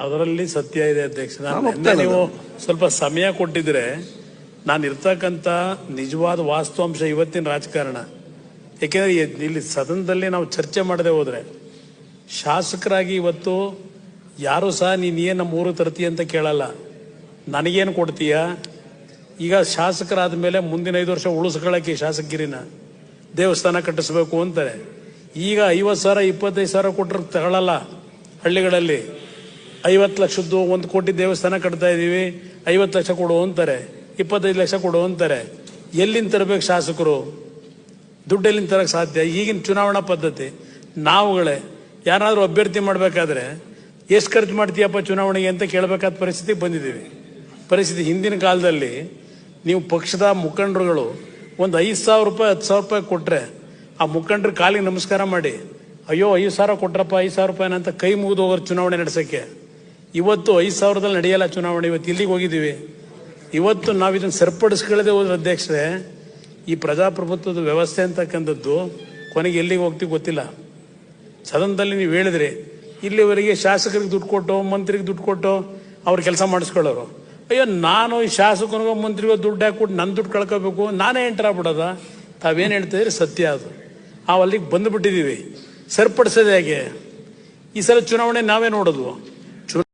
ಅದರಲ್ಲಿ ಸತ್ಯ ಇದೆ ಅಧ್ಯಕ್ಷ. ನೀವು ಸ್ವಲ್ಪ ಸಮಯ ಕೊಟ್ಟಿದ್ರೆ ನಾನು ಇರ್ತಕ್ಕಂಥ ನಿಜವಾದ ವಾಸ್ತವಾಂಶ ಇವತ್ತಿನ ರಾಜಕಾರಣ, ಯಾಕೆಂದ್ರೆ ಇಲ್ಲಿ ಸದನದಲ್ಲಿ ನಾವು ಚರ್ಚೆ ಮಾಡದೆ ಹೋದ್ರೆ ಶಾಸಕರಾಗಿ ಇವತ್ತು ಯಾರು ಸಹ ನೀನು ಏನು ನಮ್ಮ ಊರು ತರ್ತೀಯ ಅಂತ ಕೇಳಲ್ಲ, ನನಗೇನು ಕೊಡ್ತೀಯ. ಈಗ ಶಾಸಕರಾದ ಮೇಲೆ ಮುಂದಿನ 5 ವರ್ಷ ಉಳಿಸ್ಕೊಳ್ಳೋಕೆ ಶಾಸಕರಿನ ದೇವಸ್ಥಾನ ಕಟ್ಟಿಸ್ಬೇಕು ಅಂತಾರೆ. ಈಗ 50,000 25,000 ಕೊಟ್ಟರು ತಗೊಳ್ಳಲ್ಲ. ಹಳ್ಳಿಗಳಲ್ಲಿ 50 ಲಕ್ಷದ್ದು 1 ಕೋಟಿ ದೇವಸ್ಥಾನ ಕಟ್ತಾ ಇದೀವಿ, 50 ಲಕ್ಷ ಕೊಡು ಅಂತಾರೆ, 25 ಲಕ್ಷ ಕೊಡು ಅಂತಾರೆ. ಎಲ್ಲಿಂದ ತರಬೇಕು ಶಾಸಕರು? ದುಡ್ಡೆಲ್ಲಿಂದ ತರಕ್ಕೆ ಸಾಧ್ಯ? ಈಗಿನ ಚುನಾವಣಾ ಪದ್ಧತಿ ನಾವುಗಳೇ ಯಾರಾದರೂ ಅಭ್ಯರ್ಥಿ ಮಾಡಬೇಕಾದ್ರೆ ಎಷ್ಟು ಖರ್ಚು ಮಾಡ್ತೀಯಪ್ಪ ಚುನಾವಣೆಗೆ ಅಂತ ಕೇಳಬೇಕಾದ ಪರಿಸ್ಥಿತಿ ಬಂದಿದ್ದೀವಿ. ಹಿಂದಿನ ಕಾಲದಲ್ಲಿ ನೀವು ಪಕ್ಷದ ಮುಖಂಡರುಗಳು ಒಂದು 5,000 ರೂಪಾಯಿ 10,000 ರೂಪಾಯಿ ಕೊಟ್ಟರೆ ಆ ಮುಖಂಡರ ಕಾಲಿಗೆ ನಮಸ್ಕಾರ ಮಾಡಿ, ಅಯ್ಯೋ 5,000 ಕೊಟ್ರಪ್ಪ 5,000 ರೂಪಾಯಿನ ಅಂತ ಕೈ ಮುಗಿದು ಹೋಗೋರು ಚುನಾವಣೆ ನಡೆಸೋಕ್ಕೆ. ಇವತ್ತು 5,000ದಲ್ಲಿ ನಡೆಯಲ್ಲ ಚುನಾವಣೆ. ಇವತ್ತು ಇಲ್ಲಿಗೆ ಹೋಗಿದ್ದೀವಿ. ಇವತ್ತು ನಾವು ಇದನ್ನು ಸರಿಪಡಿಸ್ಕೊಳ್ಳದೆ ಹೋದ್ರೆ ಅಧ್ಯಕ್ಷರೇ, ಈ ಪ್ರಜಾಪ್ರಭುತ್ವದ ವ್ಯವಸ್ಥೆ ಅಂತಕ್ಕಂಥದ್ದು ಕೊನೆಗೆ ಎಲ್ಲಿಗೆ ಹೋಗ್ತೀವಿ ಗೊತ್ತಿಲ್ಲ. ಸದನದಲ್ಲಿ ನೀವು ಹೇಳಿದ್ರಿ, ಇಲ್ಲಿವರೆಗೆ ಶಾಸಕರಿಗೆ ದುಡ್ಡು ಕೊಟ್ಟು ಮಂತ್ರಿಗೆ ದುಡ್ಡು ಕೊಟ್ಟು ಅವ್ರು ಕೆಲಸ ಮಾಡಿಸ್ಕೊಳ್ಳೋರು. ಅಯ್ಯೋ, ನಾನು ಈ ಶಾಸಕನಿಗೋ ಮಂತ್ರಿಗೋ ದುಡ್ಡು ಹಾಕ್ಬಿಟ್ಟು ನನ್ನ ದುಡ್ಡು ಕಳ್ಕೋಬೇಕು, ನಾನೇ ಎಂಟರ್ ಆಗ್ಬಿಡೋದ? ತಾವೇನು ಹೇಳ್ತಿದ್ರಿ ಸತ್ಯ ಅದು. ನಾವು ಅಲ್ಲಿಗೆ ಬಂದುಬಿಟ್ಟಿದ್ದೀವಿ. ಸರಿಪಡಿಸೋದು ಹೇಗೆ? ಈ ಸಲ ಚುನಾವಣೆ ನಾವೇ ನೋಡೋದು.